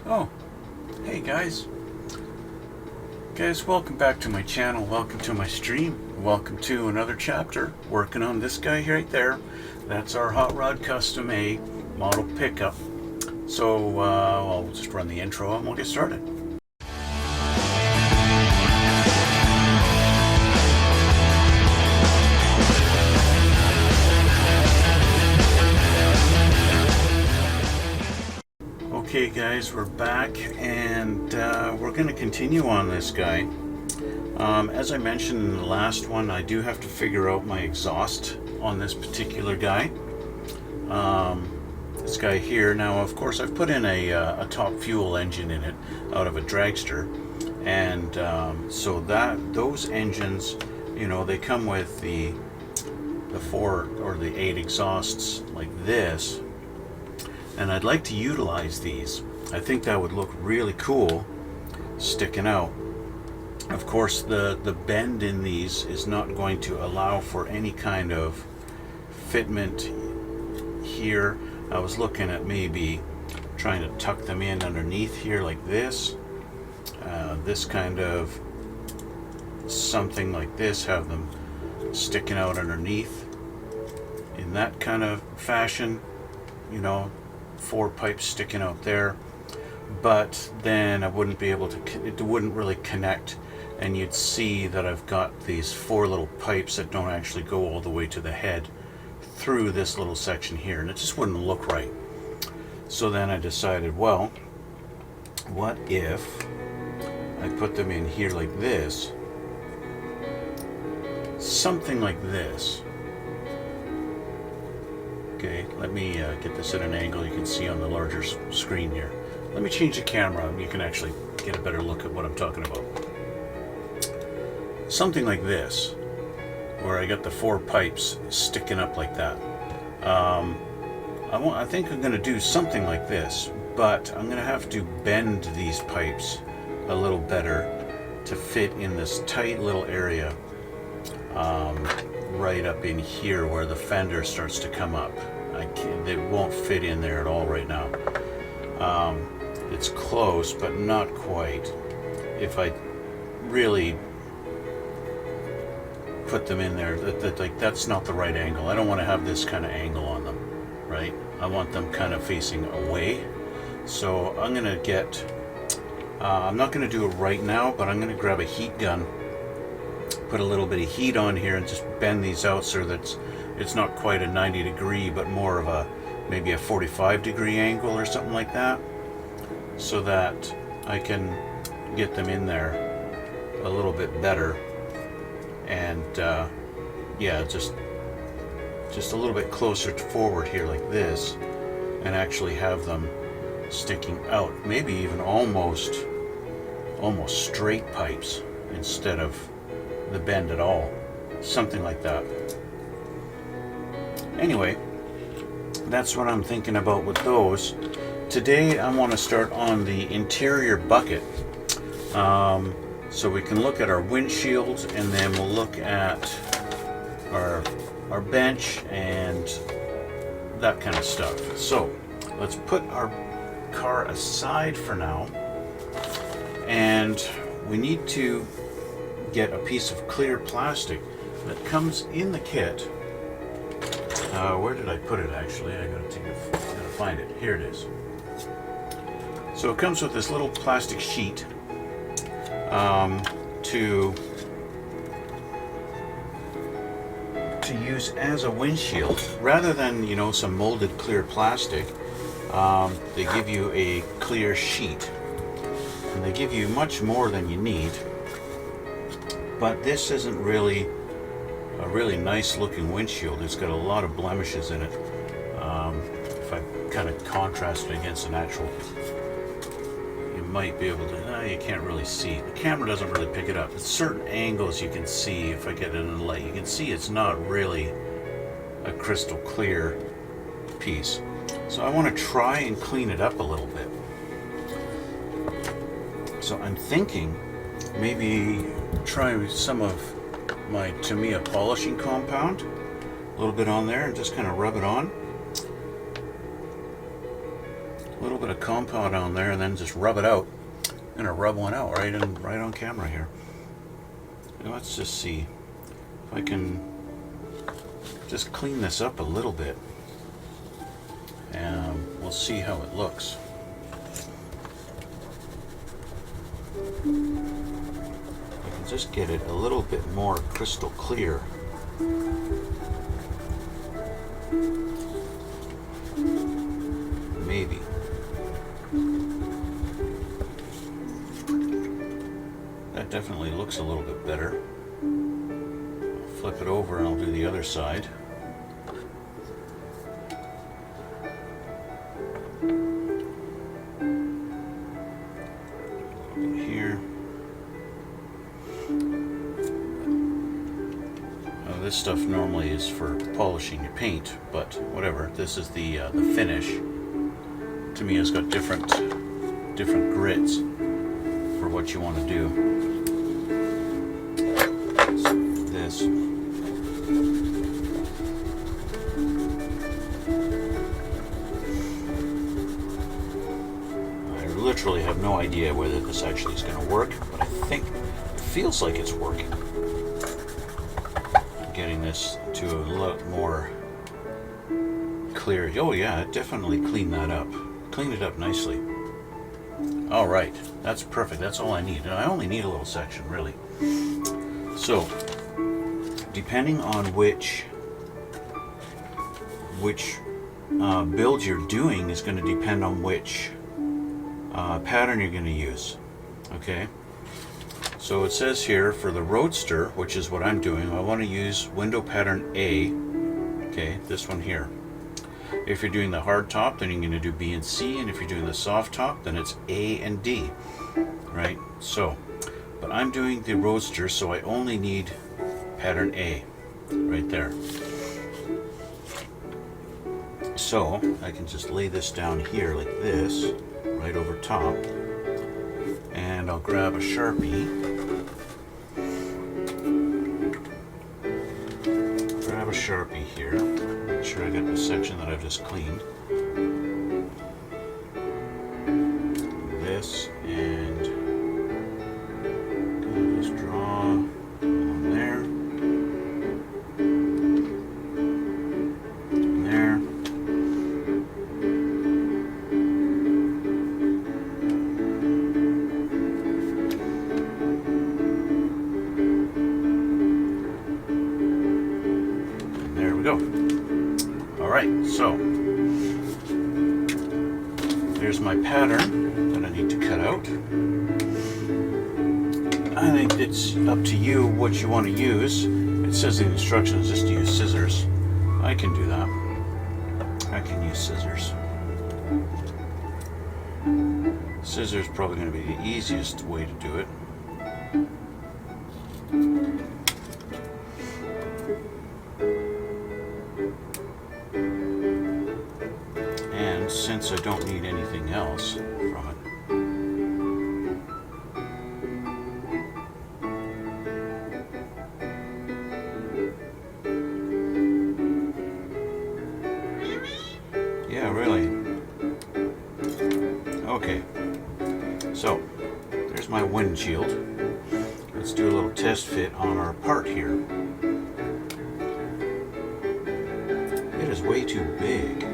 Oh, hey guys. Guys, welcome back to my channel. Welcome to my stream. Welcome to another chapter. Working on this guy right there. That's our Hot Rod Custom A model pickup. So I'll just run the intro and we'll get started. Okay guys, we're back and we're going to continue on this guy. As I mentioned in the last one, I do have to figure out my exhaust on this particular guy. This guy here, now of course I've put in a top fuel engine in it out of a dragster, and so that those engines, you know, they come with the 4 or the 8 exhausts like this. And I'd like to utilize these. I think that would look really cool sticking out. Of course, the bend in these is not going to allow for any kind of fitment here. I was looking at maybe trying to tuck them in underneath here like this. This kind of something like this, have them sticking out underneath in that kind of fashion, you know, 4 pipes sticking out there, but then I wouldn't be able to, it wouldn't really connect, and you'd see that I've got these 4 little pipes that don't actually go all the way to the head through this little section here, and it just wouldn't look right. So then I decided, well, what if I put them in here like this, something like this. Okay, let me get this at an angle you can see on the larger screen here. Let me change the camera and you can actually get a better look at what I'm talking about. Something like this, where I got the 4 pipes sticking up like that. I think I'm going to do something like this, but I'm going to have to bend these pipes a little better to fit in this tight little area. Right up in here where the fender starts to come up. It won't fit in there at all right now. It's close, but not quite. If I really put them in there, that's not the right angle. I don't want to have this kind of angle on them, right? I want them kind of facing away. So I'm going to get, I'm not going to do it right now, but I'm going to grab a heat gun, put a little bit of heat on here and just bend these out so that it's not quite a 90 degree, but more of a maybe a 45 degree angle or something like that, so that I can get them in there a little bit better. And yeah, just a little bit closer to forward here like this, and actually have them sticking out, maybe even almost straight pipes instead of the bend at all, something like that. Anyway, that's what I'm thinking about with those. Today I want to start on the interior bucket, so we can look at our windshield, and then we'll look at our bench and that kind of stuff. So let's put our car aside for now, and we need to get a piece of clear plastic that comes in the kit. Where did I put it actually? I gotta find it. Here it is. So it comes with this little plastic sheet to use as a windshield, rather than, you know, some molded clear plastic. They give you a clear sheet, and they give you much more than you need. But this isn't really a really nice looking windshield. It's got a lot of blemishes in it. If I kind of contrast it against an actual, you might be able to, you can't really see. The camera doesn't really pick it up. At certain angles you can see, if I get it in the light, you can see it's not really a crystal clear piece. So I want to try and clean it up a little bit. So I'm thinking maybe try some of my Tamiya polishing compound, a little bit on there, and just kind of rub it on. A little bit of compound on there and then just rub it out. I'm gonna rub one out right on camera here. And let's just see if I can just clean this up a little bit, and we'll see how it looks. I can just get it a little bit more crystal clear. Maybe. That definitely looks a little bit better. I'll flip it over and I'll do the other side. A little bit here. This stuff normally is for polishing your paint, but whatever. This is the finish. To me, it's got different grits for what you want to do. So this. I literally have no idea whether this actually is going to work, but I think it feels like it's working. Getting this to a lot more clear. Oh yeah, it definitely cleaned that up. Cleaned it up nicely. All right, that's perfect. That's all I need. And I only need a little section, really. So, depending on which build you're doing is going to depend on which pattern you're going to use. Okay. So it says here for the Roadster, which is what I'm doing, I want to use window pattern A. Okay, this one here. If you're doing the hard top, then you're going to do B and C, and if you're doing the soft top, then it's A and D. Right? So, but I'm doing the Roadster, so I only need pattern A right there. So I can just lay this down here like this, right over top, and I'll grab a Sharpie. Grab a Sharpie here. Make sure I get the section that I've just cleaned. This, and just draw on there. And there. There we go. Alright, so there's my pattern that I need to cut out. I think it's up to you what you want to use. It says in the instructions just to use scissors. I can do that. I can use scissors. Scissors is probably going to be the easiest way to do it. And since I don't need anything else from it, yeah, really. Okay, so there's my windshield. Let's do a little test fit on our part here. It is way too big.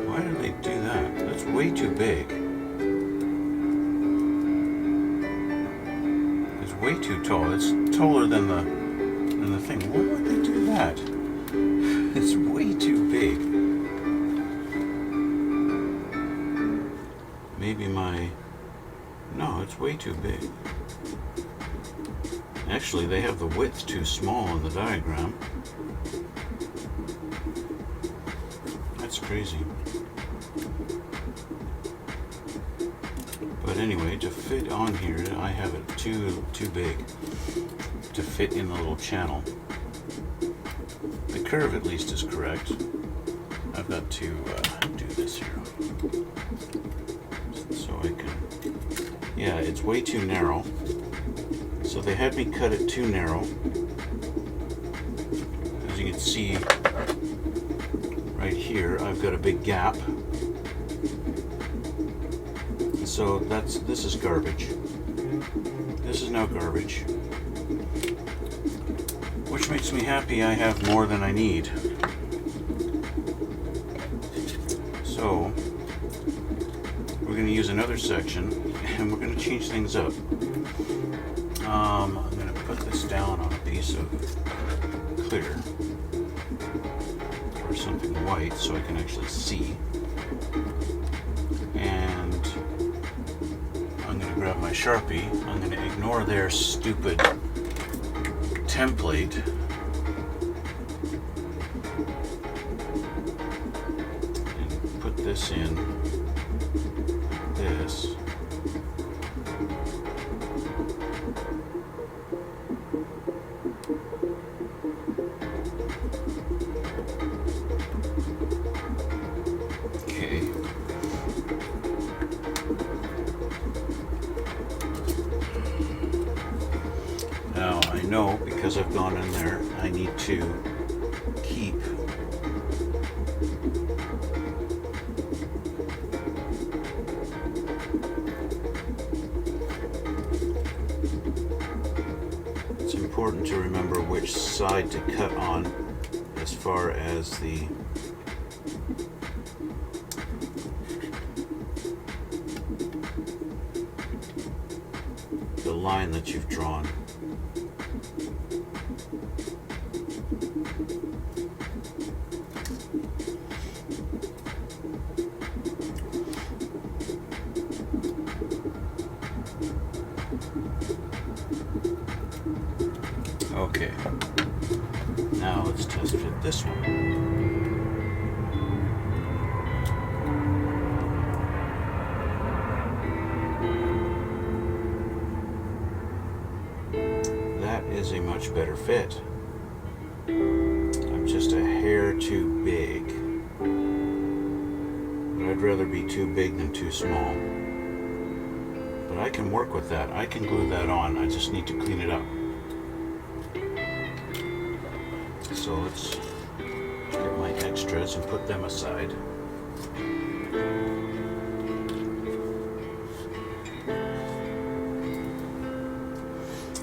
Why did they do that? That's way too big. It's way too tall. It's taller than the thing. Why would they do that? It's way too big. Maybe no, it's way too big. Actually, they have the width too small in the diagram. That's crazy. But anyway, to fit on here, I have it too big to fit in the little channel. The curve at least is correct. I've got to do this here. So I can, yeah, it's way too narrow. So they had me cut it too narrow. As you can see right right here I've got a big gap. So this is garbage. This is now garbage. Which makes me happy I have more than I need. So we're going to use another section and we're going to change things up. I'm going to put this down on a piece of clear or something white so I can actually see. And I'm going to grab my Sharpie. I'm going to ignore their stupid template and put this in this. Okay. Now I know because I've gone in there, I need to keep it's important to remember which side to cut on as far as the line that you've drawn. Okay, now let's test fit this one. Is a much better fit. I'm just a hair too big. But I'd rather be too big than too small. But I can work with that. I can glue that on. I just need to clean it up. So let's get my extras and put them aside.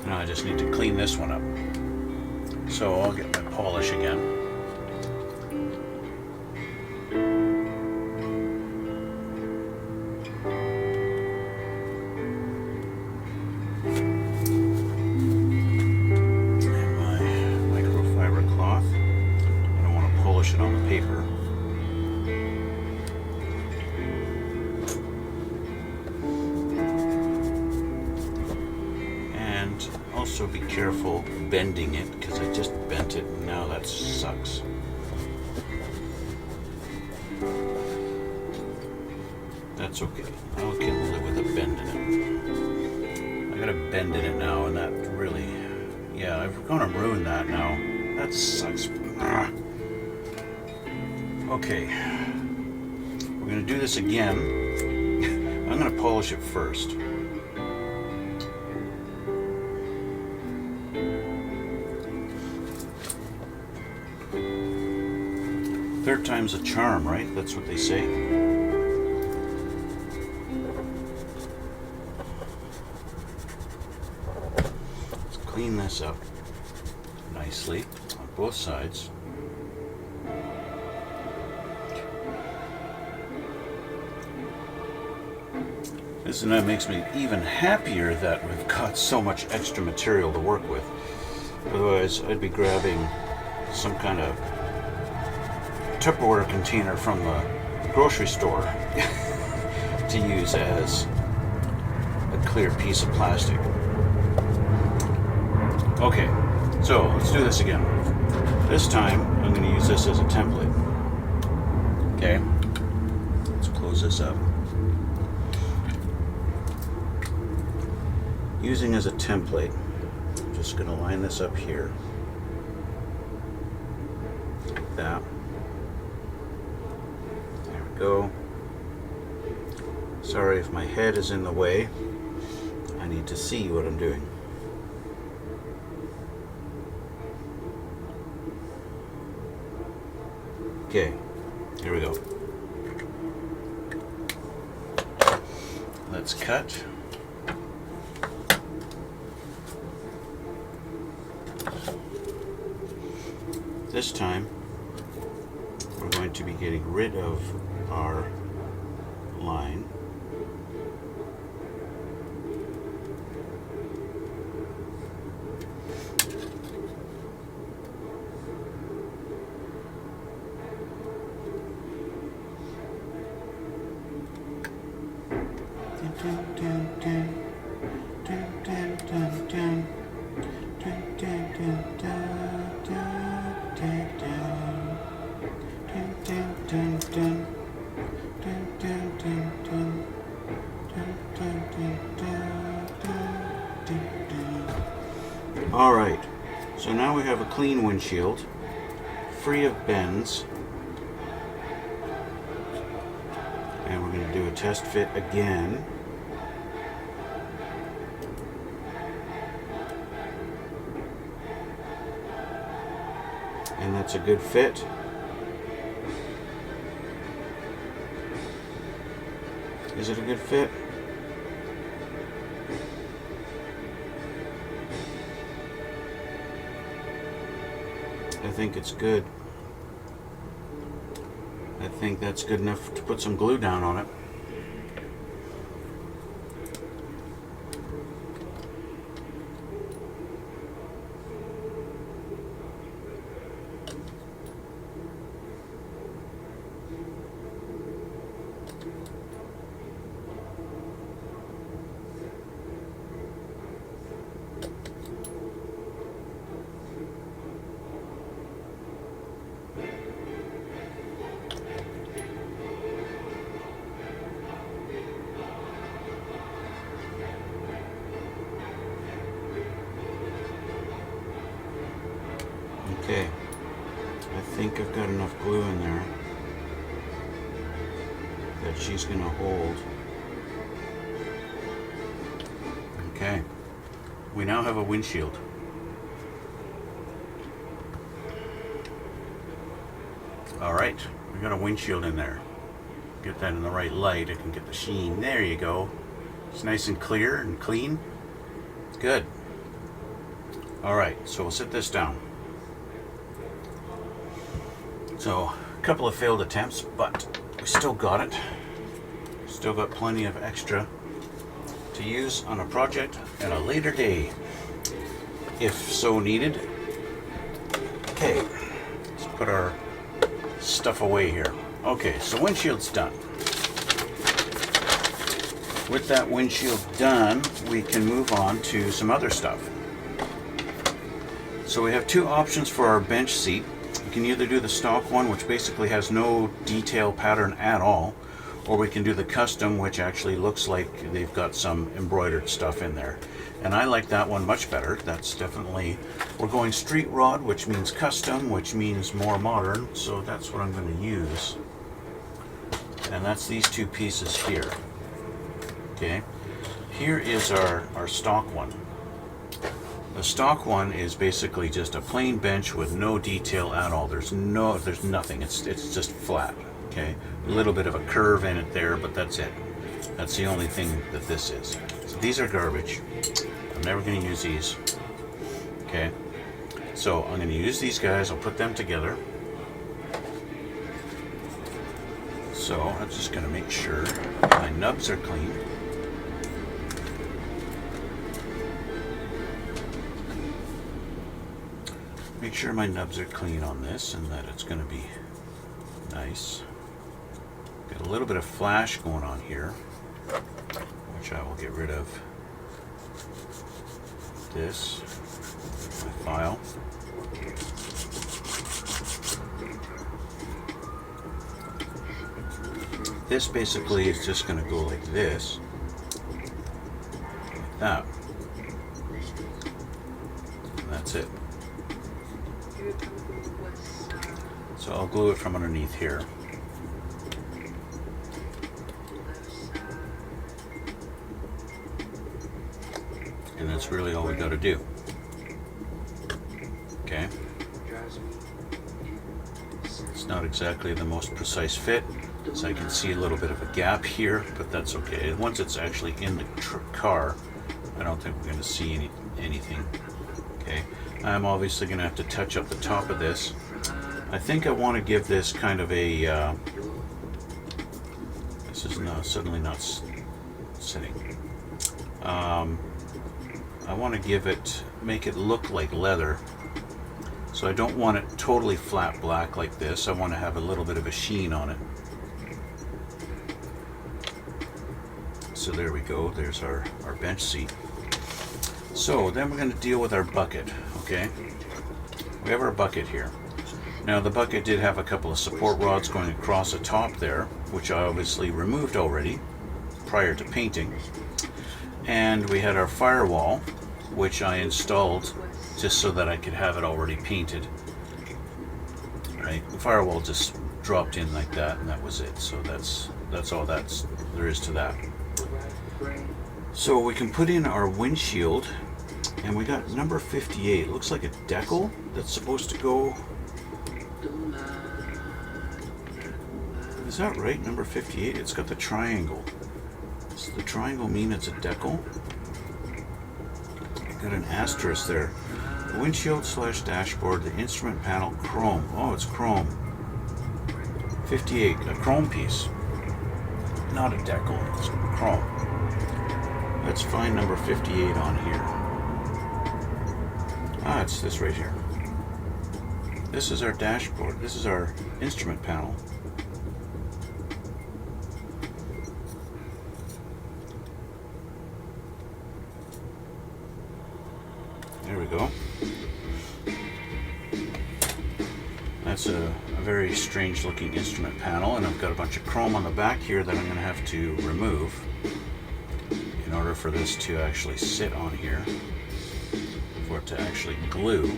Now I just need to clean this one up. So I'll get my polish again. And my microfiber cloth. I don't want to polish it on the paper. Also be careful bending it because I just bent it and now that sucks. That's okay. I can live with a bend in it. I got a bend in it now and that really, yeah, I'm gonna ruin that now. That sucks. Okay. We're gonna do this again. I'm gonna polish it first. Third time's a charm, right? That's what they say. Let's clean this up nicely on both sides. This and that makes me even happier that we've got so much extra material to work with. Otherwise, I'd be grabbing some kind of Tupperware container from the grocery store to use as a clear piece of plastic. Okay, so let's do this again. This time I'm going to use this as a template. Okay, let's close this up. Using as a template, I'm just going to line this up here. Like that. Go. Sorry if my head is in the way. I need to see what I'm doing. Okay, Here we go. Let's cut. This time, we're going to be getting rid of our line. Alright, so now we have a clean windshield, free of bends, and we're going to do a test fit again. And that's a good fit. Is it a good fit? I think it's good. I think that's good enough to put some glue down on it. Okay, I think I've got enough glue in there that she's going to hold. Okay, we now have a windshield. Alright, we got a windshield in there. Get that in the right light, I can get the sheen. There you go. It's nice and clear and clean. Good. Alright, so we'll sit this down. So, a couple of failed attempts, but we still got it. Still got plenty of extra to use on a project at a later day, if so needed. Okay, let's put our stuff away here. Okay, so windshield's done. With that windshield done, we can move on to some other stuff. So we have two options for our bench seat. We can either do the stock one, which basically has no detail pattern at all, or we can do the custom, which actually looks like they've got some embroidered stuff in there. And I like that one much better. That's definitely, we're going street rod, which means custom, which means more modern, so that's what I'm going to use. And that's these two pieces here. Okay, here is our stock one. The stock one is basically just a plain bench with no detail at all. There's nothing. It's just flat. Okay, a little bit of a curve in it there, but that's it. That's the only thing that this is. So these are garbage. I'm never going to use these. Okay, so I'm going to use these guys. I'll put them together. So I'm just going to make sure my nubs are clean. Make sure my nubs are clean on this and that it's going to be nice. Got a little bit of flash going on here, which I will get rid of. This, my file. This basically is just going to go like this, like that. And that's it. So I'll glue it from underneath here. And that's really all we got to do. Okay. It's not exactly the most precise fit. So I can see a little bit of a gap here, but that's okay. Once it's actually in the car, I don't think we're going to see anything. Okay, I'm obviously going to have to touch up the top of this. I think I want to give this kind of a, this is suddenly not sitting. I want to make it look like leather. So I don't want it totally flat black like this. I want to have a little bit of a sheen on it. So there we go, there's our bench seat. So then we're going to deal with our bucket, okay? We have our bucket here. Now the bucket did have a couple of support rods going across the top there, which I obviously removed already prior to painting. And we had our firewall, which I installed just so that I could have it already painted. Right, the firewall just dropped in like that, and that was it. So that's all there is to that. So we can put in our windshield, and we got number 58. It looks like a decal that's supposed to go. Is that right? Number 58? It's got the triangle. Does the triangle mean it's a decal? Got an asterisk there. The windshield / dashboard, the instrument panel, chrome. Oh, it's chrome. 58, a chrome piece. Not a decal, it's chrome. Let's find number 58 on here. Ah, it's this right here. This is our dashboard. This is our instrument panel. There we go. That's a very strange looking instrument panel, and I've got a bunch of chrome on the back here that I'm going to have to remove in order for this to actually sit on here, for it to actually glue.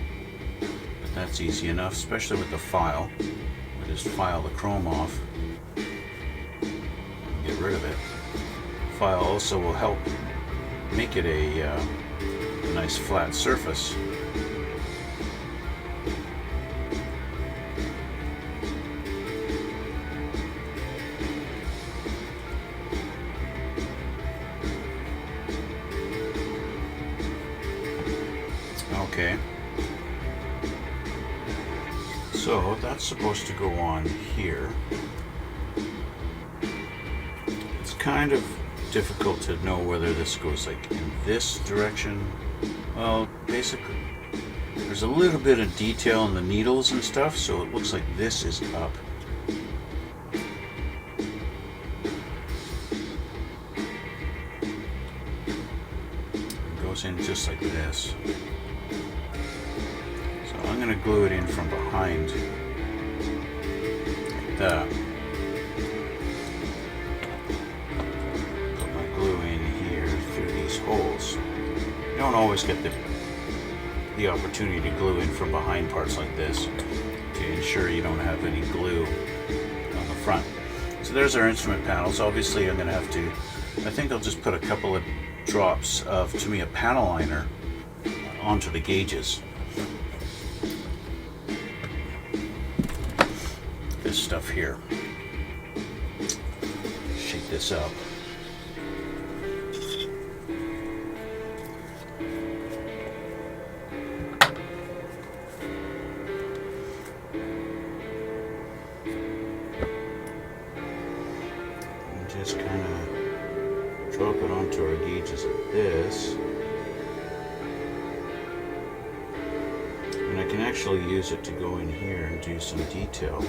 But that's easy enough, especially with the file. We just file the chrome off and get rid of it. File also will help make it a nice flat surface. Okay, so that's supposed to go on here. It's kind of difficult to know whether this goes like in this direction. Well, basically there's a little bit of detail in the needles and stuff, so it looks like this is up. It goes in just like this. So I'm going to glue it in from behind like that. Holes. You don't always get the opportunity to glue in from behind parts like this to ensure you don't have any glue on the front. So there's our instrument panels. Obviously I'm going to have to, I think I'll just put a couple of drops of, to me, a panel liner onto the gauges. This stuff here. Shake this up. Just kind of drop it onto our gauges like this. And I can actually use it to go in here and do some detail.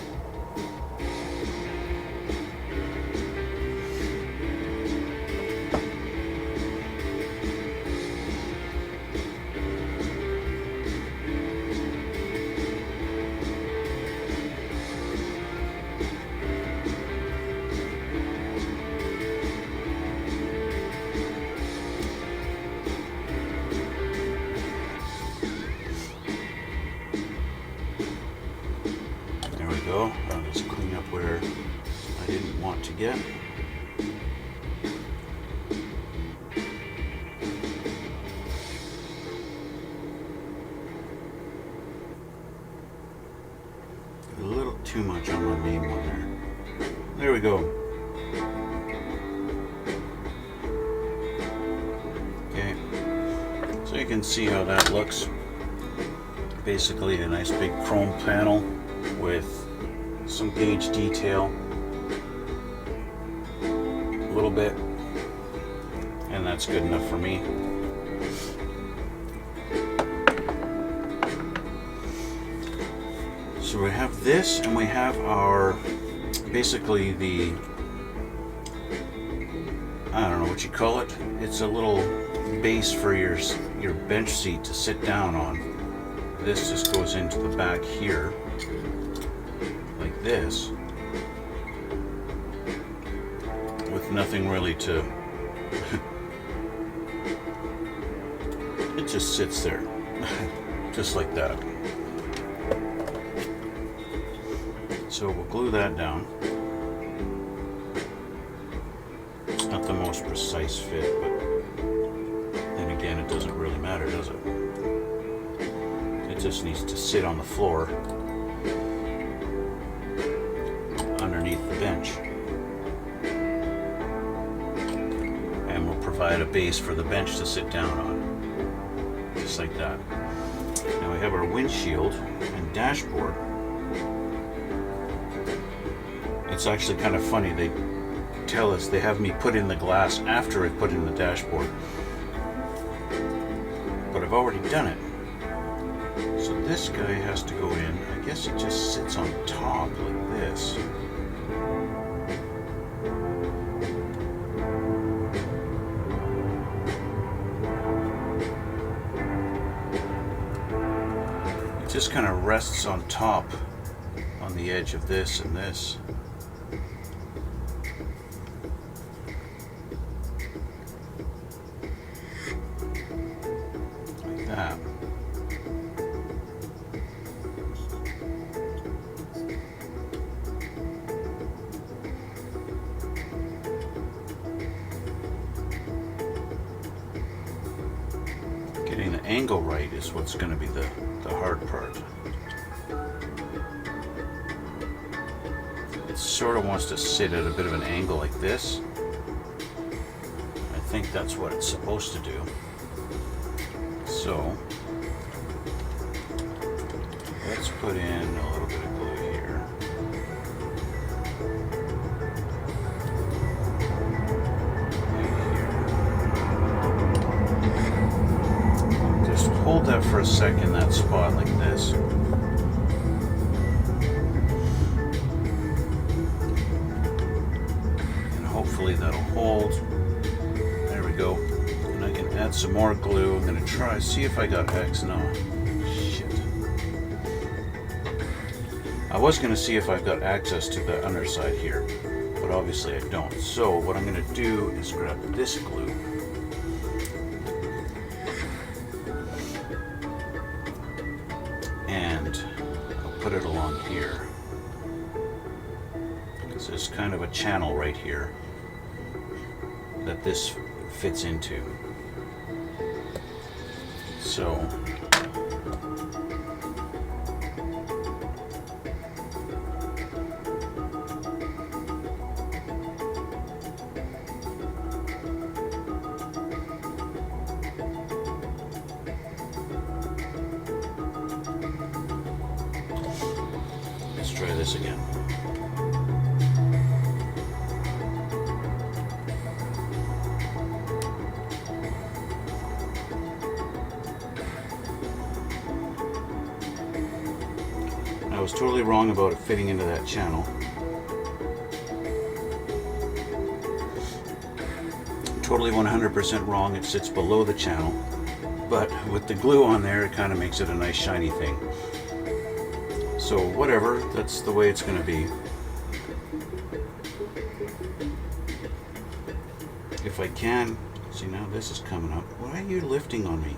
Go. I'll just clean up where I didn't want to get. on my name on there. There we go. Okay, so you can see how that looks. Basically a nice big chrome panel with some gauge detail, a little bit, and that's good enough for me. So we have this, and we have our, basically the, I don't know what you call it. It's a little base for your bench seat to sit down on. This just goes into the back here, like this, with nothing really to, it just sits there, just like that. So we'll glue that down. It's not the most precise fit, but then again, it doesn't really matter, does it? It just needs to sit on the floor underneath the bench, and will provide a base for the bench to sit down on, just like that. Now we have our windshield and dashboard. It's actually kind of funny, they tell us, they have me put in the glass after I put in the dashboard, but I've already done it. So this guy has to go in. I guess it just sits on top like this. It just kind of rests on top on the edge of this and this. Like that. Getting the angle right is what's going to be the hard part. It sort of wants to sit at a bit of an angle like this. I think that's what it's supposed to do. So let's put in a little bit of glue here. Hold that for a second, that spot like this. And hopefully that'll hold. There we go. And I can add some more glue. I'm going to try, see if I got X. No. Shit. I was going to see if I've got access to the underside here, but obviously I don't. So what I'm going to do is grab this glue. Put it along here, because there's kind of a channel right here that this fits into. So try this again. I was totally wrong about it fitting into that channel. Totally 100% wrong, it sits below the channel, but with the glue on there it kind of makes it a nice shiny thing. So whatever, that's the way it's going to be. If I can, see now this is coming up. Why are you lifting on me?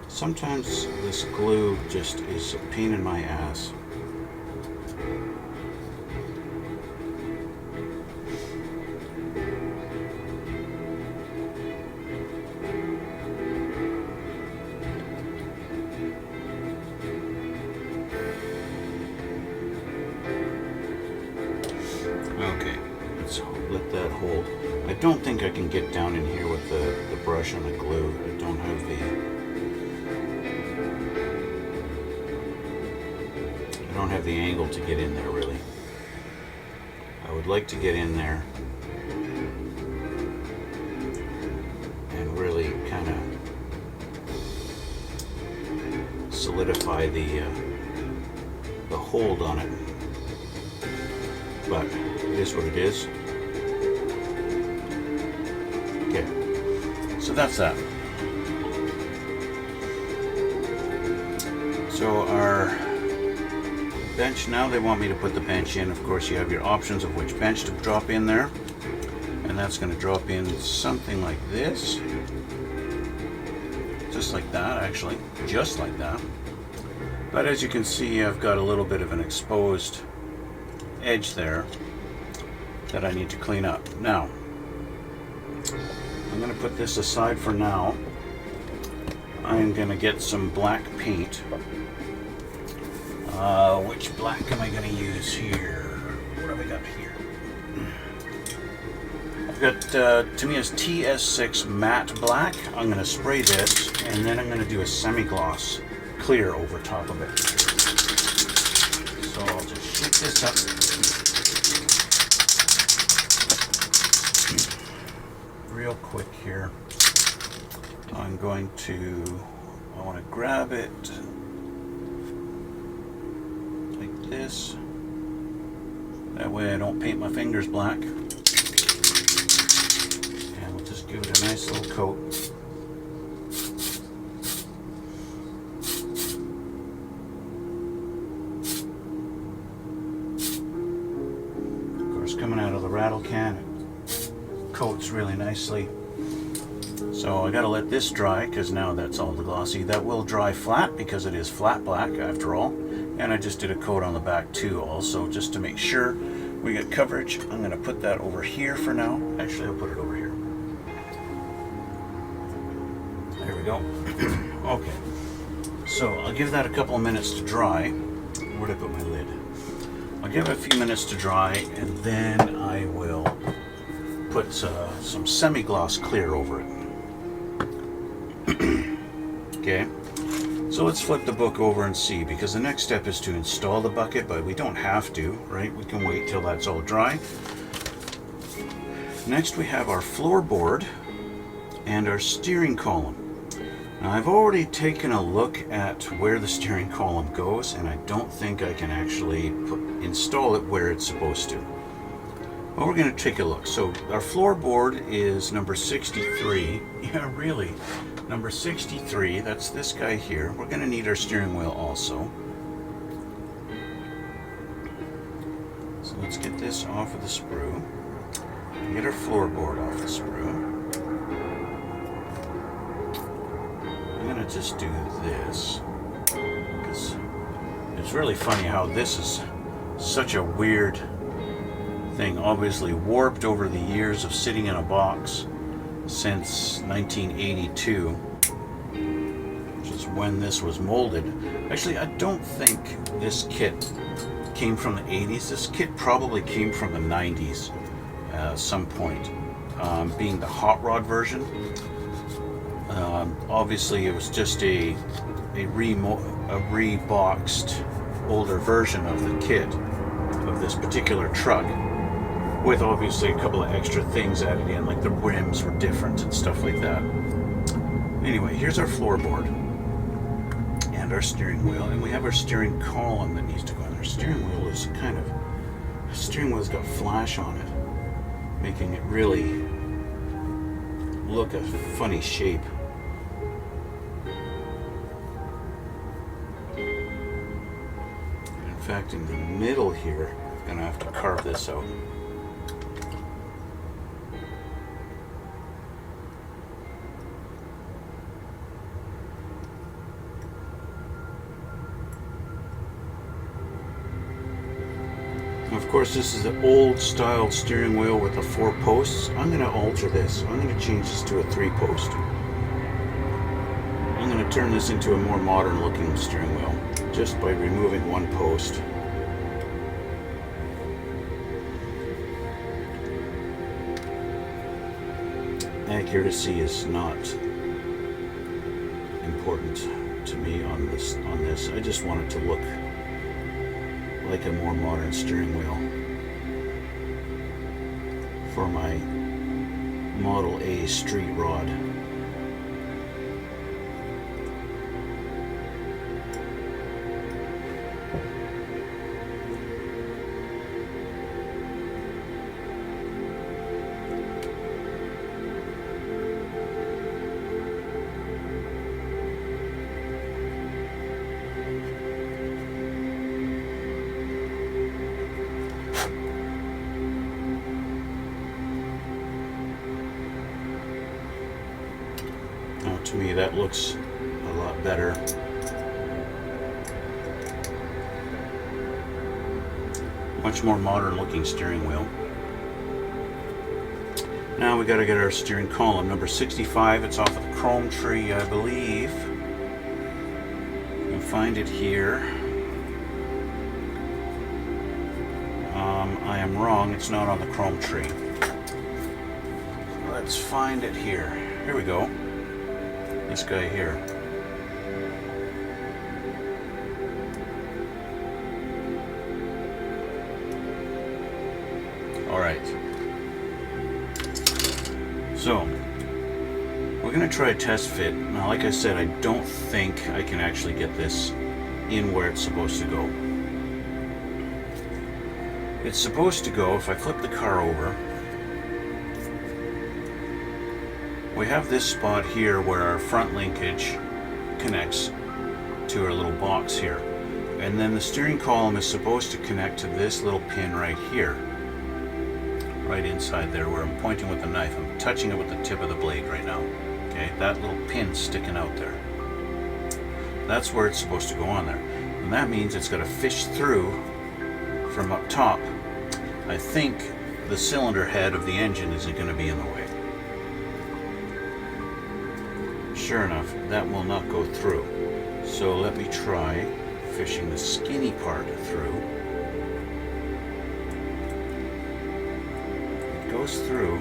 Sometimes this glue just is a pain in my ass. let's let that hold. I don't think I can get down in here with the brush and the glue. I don't have the angle to get in there really. I would like to get in there and really kind of solidify the hold on it. But it is what it is. Okay, so that's that. So our bench, now they want me to put the bench in. Of course, you have your options of which bench to drop in there. And that's going to drop in something like this. Just like that, actually. Just like that. But as you can see, I've got a little bit of an exposed edge there that I need to clean up. Now, I'm going to put this aside for now. I'm going to get some black paint. Which black am I going to use here? What have I got here? I've got Tamiya's TS6 matte black. I'm going to spray this, and then I'm going to do a semi-gloss clear over top of it. So I'll just shake this up. Real quick here. I want to grab it like this. That way I don't paint my fingers black. And we'll just give it a nice little coat. Of course, coming out of the rattle can, it coats really nicely. So I gotta let this dry because now that's all glossy. That will dry flat because it is flat black after all. And I just did a coat on the back too also, just to make sure we get coverage. I'm gonna put that over here for now. Actually, I'll put it over here. There we go. Okay. So I'll give that a couple of minutes to dry. Where'd I put my lid? I'll give it a few minutes to dry, and then I will put some semi-gloss clear over it. Okay, so let's flip the book over and see, because the next step is to install the bucket, but we don't have to, right? We can wait till that's all dry. Next we have our floorboard and our steering column. Now I've already taken a look at where the steering column goes, and I don't think I can actually install it where it's supposed to. Well, we're going to take a look. So our floorboard is number 63. Yeah, really. Number 63, that's this guy here. We're going to need our steering wheel also. So let's get this off of the sprue. Get our floorboard off the sprue. I'm going to just do this, because it's really funny how this is such a weird thing. Obviously warped over the years of sitting in a box since 1982, which is when this was molded. Actually, I don't think this kit came from the 80s. This kit probably came from the 90s at some point, being the hot rod version. Obviously, it was just a reboxed older version of the kit of this particular truck, with obviously a couple of extra things added in, like the rims were different and stuff like that. Anyway, here's our floorboard and our steering wheel, and we have our steering column that needs to go in there. Steering wheel is steering wheel's got flash on it, making it really look a funny shape. In fact, in the middle here, I'm gonna have to carve this out. Of course, this is the old style steering wheel with the 4 posts. I'm going to alter this. I'm going to change this to a 3-post. I'm going to turn this into a more modern looking steering wheel just by removing 1 post. accuracy is not important to me on this. I just want it to look like a more modern steering wheel for my Model A street rod. To me, that looks a lot better. Much more modern looking steering wheel. Now we got to get our steering column, number 65. It's off of the chrome tree, I believe. You can find it here. I am wrong, it's not on the chrome tree. Let's find it here. Here we go. This guy here. All right. So we're going to try a test fit. Now, like I said, I don't think I can actually get this in where it's supposed to go. It's supposed to go, if I flip the car over, we have this spot here where our front linkage connects to our little box here. And then the steering column is supposed to connect to this little pin right here. Right inside there where I'm pointing with the knife. I'm touching it with the tip of the blade right now. Okay, that little pin sticking out there. That's where it's supposed to go on there. And that means it's got to fish through from up top. I think the cylinder head of the engine isn't going to be in the way. Sure enough, that will not go through. So let me try fishing the skinny part through. It goes through,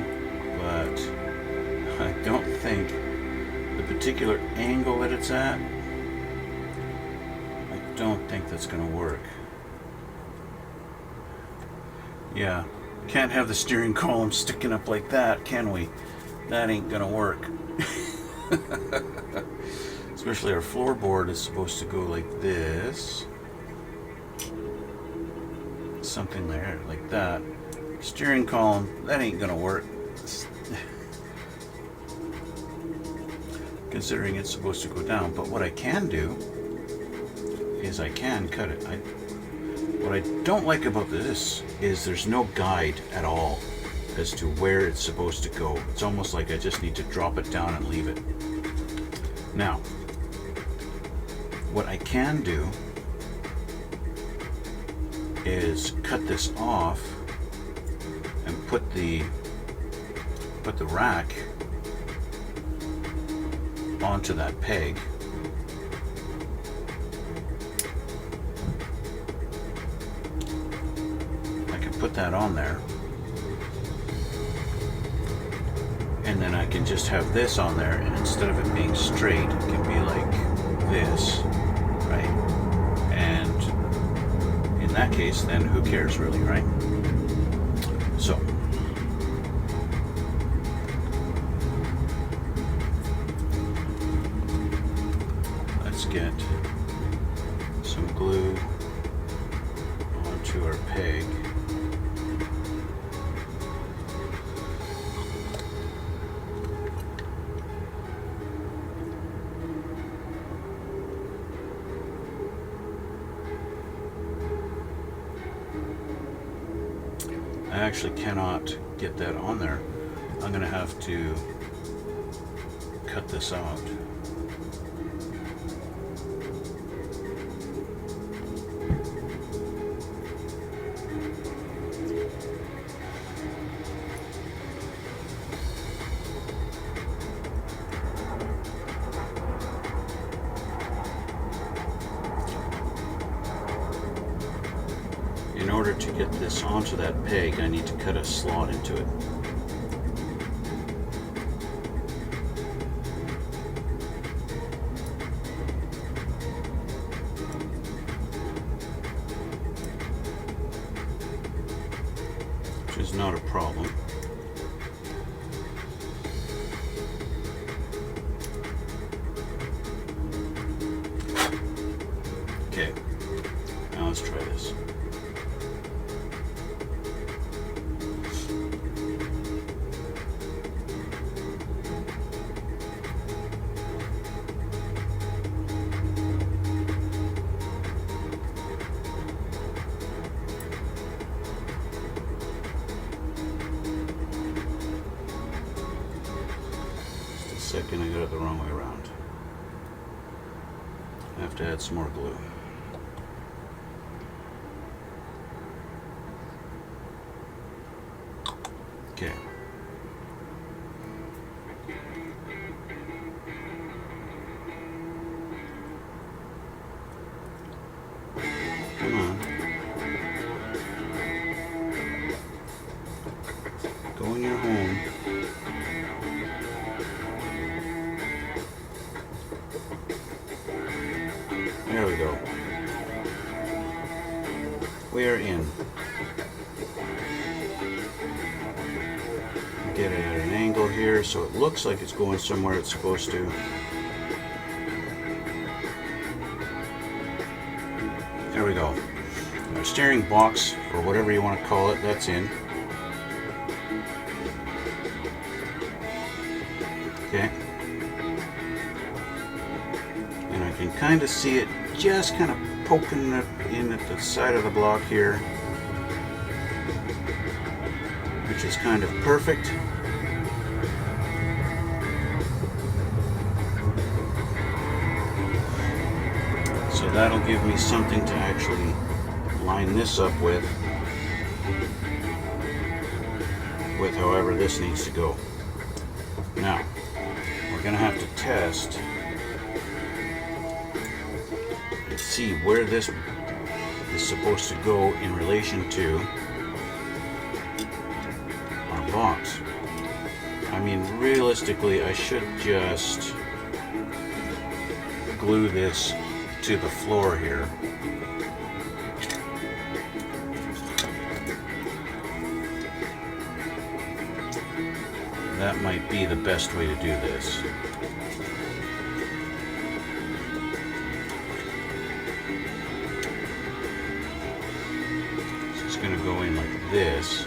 but I don't think the particular angle that it's at, I don't think that's going to work. Yeah, can't have the steering column sticking up like that, can we? That ain't going to work. Especially our floorboard is supposed to go like this. Something there, like that. Steering column, that ain't gonna work. Considering it's supposed to go down. But what I can do is I can cut it. What I don't like about this is there's no guide at all as to where it's supposed to go. It's almost like I just need to drop it down and leave it. Now, what I can do is cut this off and put the rack onto that peg. I can put that on there. And then I can just have this on there, and instead of it being straight, it can be like this, right? And in that case, then who cares really, right? So, let's get some glue onto our peg. I actually cannot get that on there. I'm going to have to cut this out. In order to get this onto that peg, I need to cut a slot into it. is not a problem. Okay, now let's try this. Second, I got it the wrong way around. I have to add some more glue. Okay. Come on. Go in your home. There we go. We are in. Get it at an angle here so it looks like it's going somewhere it's supposed to. There we go. Our steering box, or whatever you want to call it, that's in. Okay. And I can kind of see it just kind of poking it in at the side of the block here, which is kind of perfect. So that'll give me something to actually line this up with however this needs to go. Now, we're going to have to test and see where this is supposed to go in relation to our box. I mean, realistically, I should just glue this to the floor here. That might be the best way to do this. So it's going to go in like this.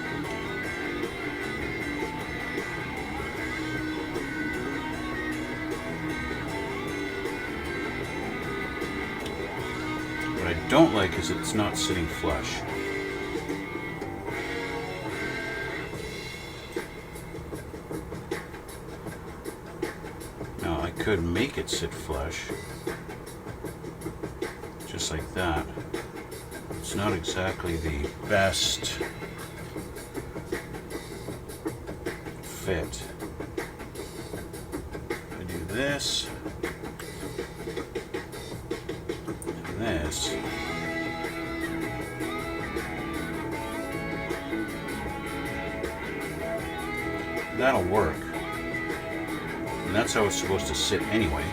What I don't like is it's not sitting flush. Now I could make it sit flush, just like that. It's not exactly the best fit. I do this and this. That'll work. And that's how it's supposed to sit anyway.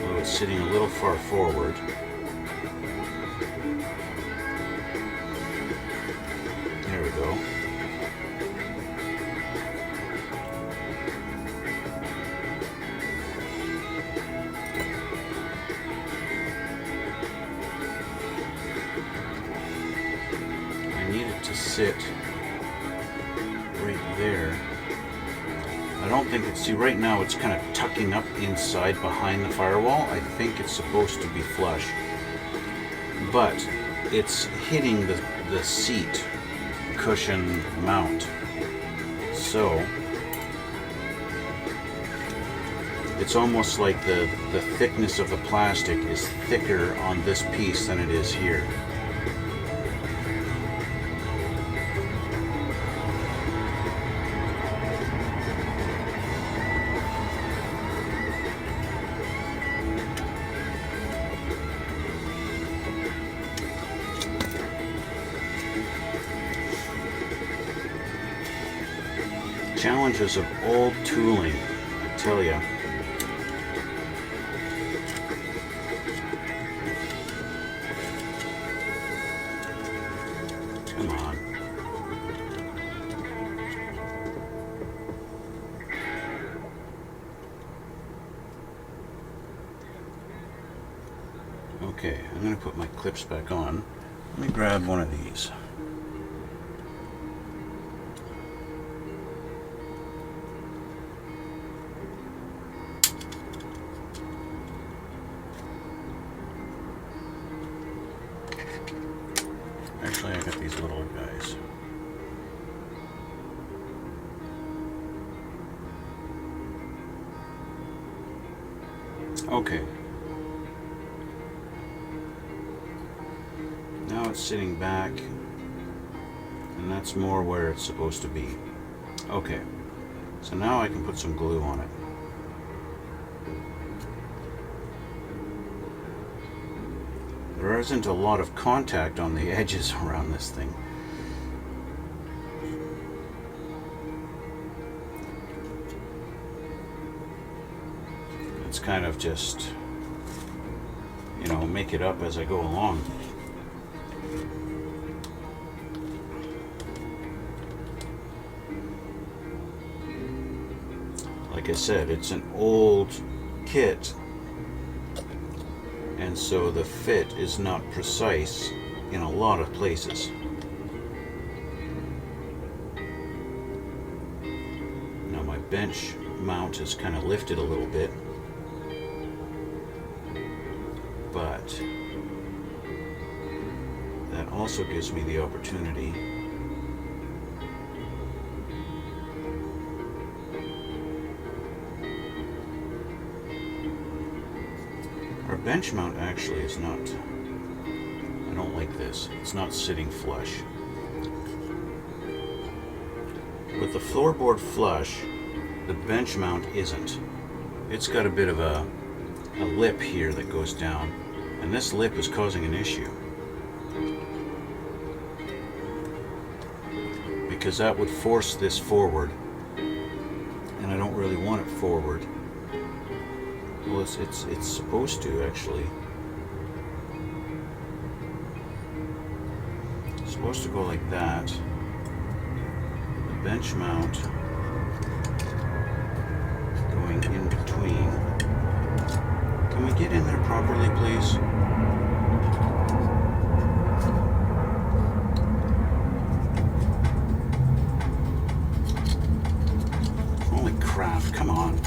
Although it's sitting a little far forward. There we go. I need it to sit right there. I don't think it's, see right now it's kind of tucking up inside behind the firewall. I think it's supposed to be flush. But it's hitting the seat cushion mount. So it's almost like the thickness of the plastic is thicker on this piece than it is here. Challenges of old tooling, I tell ya. Okay, I'm going to put my clips back on. Let me grab one of these. Actually, I got these little guys. Okay. Now it's sitting back, and that's more where it's supposed to be. Okay, so now I can put some glue on it. There isn't a lot of contact on the edges around this thing. It's kind of just, you know, make it up as I go along. Like I said, it's an old kit, and so the fit is not precise in a lot of places. Now my bench mount is kind of lifted a little bit, but that also gives me the opportunity our bench mount actually is not, I don't like this, it's not sitting flush. With the floorboard flush, the bench mount isn't. It's got a bit of a lip here that goes down, and this lip is causing an issue, because that would force this forward, and I don't really want it forward. Well, it's supposed to actually. It's supposed to go like that. The bench mount going in between. Can we get in there properly, please? Holy crap, come on.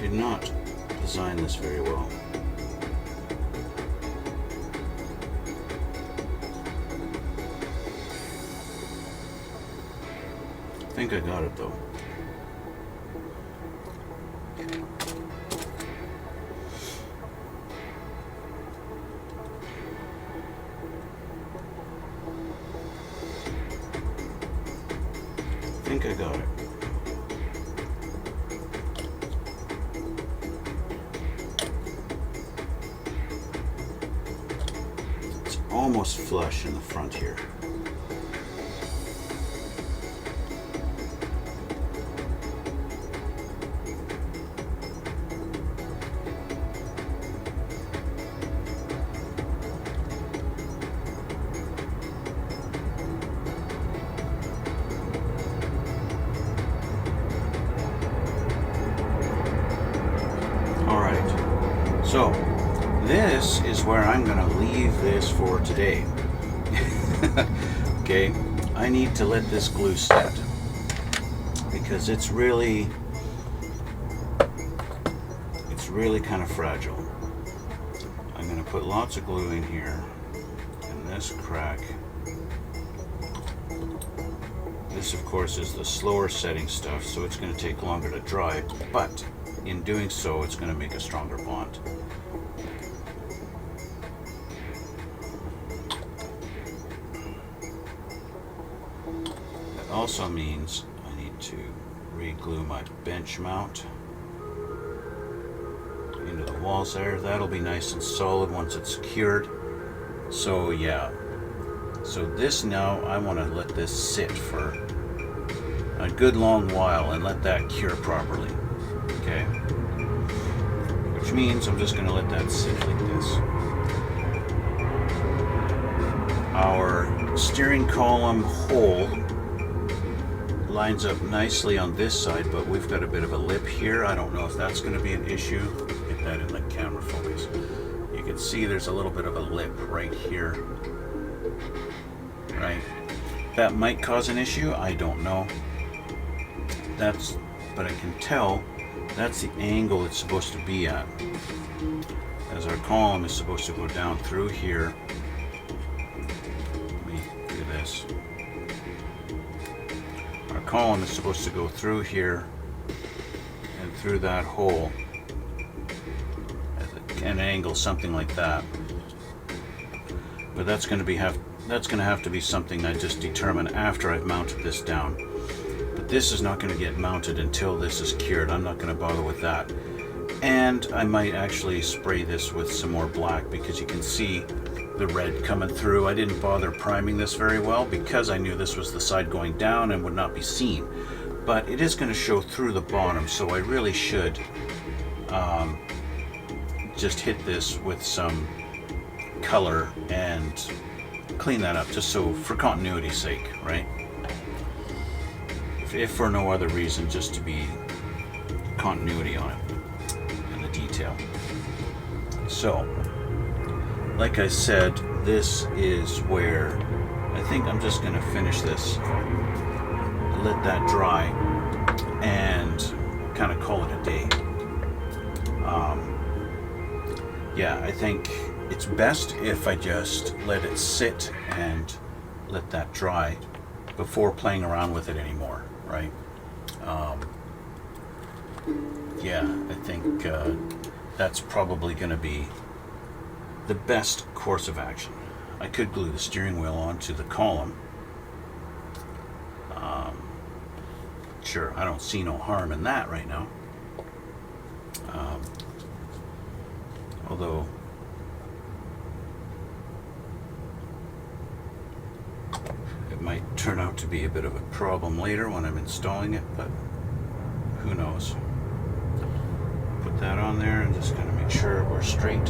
Did not design this very well. I think I got it though. I think I got it. Almost flush in the front here. All right, so this is where I'm going to leave this for today. Okay, I need to let this glue set because it's really kind of fragile. I'm going to put lots of glue in here, and this crack. This, of course, is the slower setting stuff, so it's going to take longer to dry, but in doing so, it's going to make a stronger bond. That also means I need to re-glue my bench mount into the walls there. That'll be nice and solid once it's cured. So yeah, so this now I want to let this sit for a good long while and let that cure properly. Okay, which means I'm just going to let that sit like this. Our steering column hole lines up nicely on this side, but we've got a bit of a lip here. I don't know if that's going to be an issue. Get that in the camera focus. You can see there's a little bit of a lip right here. Right? That might cause an issue. I don't know. But I can tell that's the angle it's supposed to be at. As our column is supposed to go down through here. Let me do this. Our column is supposed to go through here and through that hole at an angle something like that. But that's going to have to be something I just determine after I've mounted this down. But this is not going to get mounted until this is cured. I'm not going to bother with that. And I might actually spray this with some more black because you can see the red coming through. I didn't bother priming this very well because I knew this was the side going down and would not be seen. But it is going to show through the bottom, so I really should just hit this with some color and clean that up, just so for continuity's sake, right? If for no other reason, just to be continuity on it and the detail. So, like I said, this is where I think I'm just going to finish this, let that dry, and kind of call it a day. Yeah, I think it's best if I just let it sit and let that dry before playing around with it anymore, right? Yeah, I think that's probably going to be the best course of action. I could glue the steering wheel onto the column. Sure, I don't see no harm in that right now. Although it might turn out to be a bit of a problem later when I'm installing it, but who knows. Put that on there and just kind of make sure we're straight.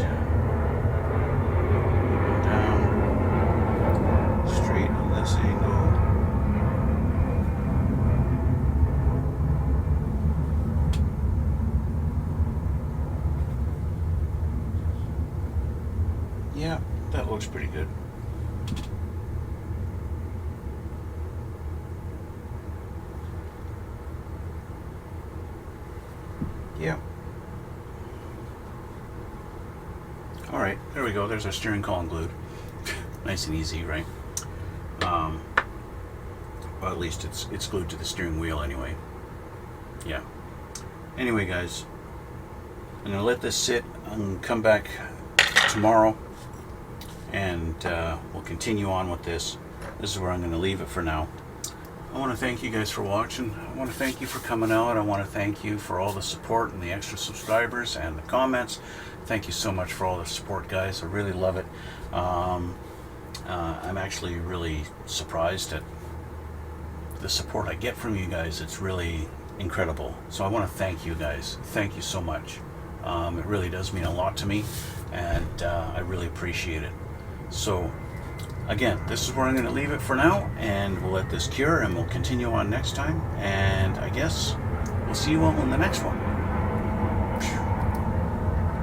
Down, straight on this angle. Yeah, that looks pretty good. Yeah. All right, there we go. There's our steering column glued. Nice and easy, right? Well, at least it's glued to the steering wheel anyway. Yeah. Anyway, guys, I'm gonna let this sit and come back tomorrow, and we'll continue on with this. This is where I'm going to leave it for now. I want to thank you guys for watching. I want to thank you for coming out. I want to thank you for all the support and the extra subscribers and the comments. Thank you so much for all the support, guys. I really love it. I'm actually really surprised at the support I get from you guys. It's really incredible. So I want to thank you guys. Thank you so much. It really does mean a lot to me, and I really appreciate it. So again, this is where I'm going to leave it for now, and we'll let this cure and we'll continue on next time, and I guess we'll see you all in the next one.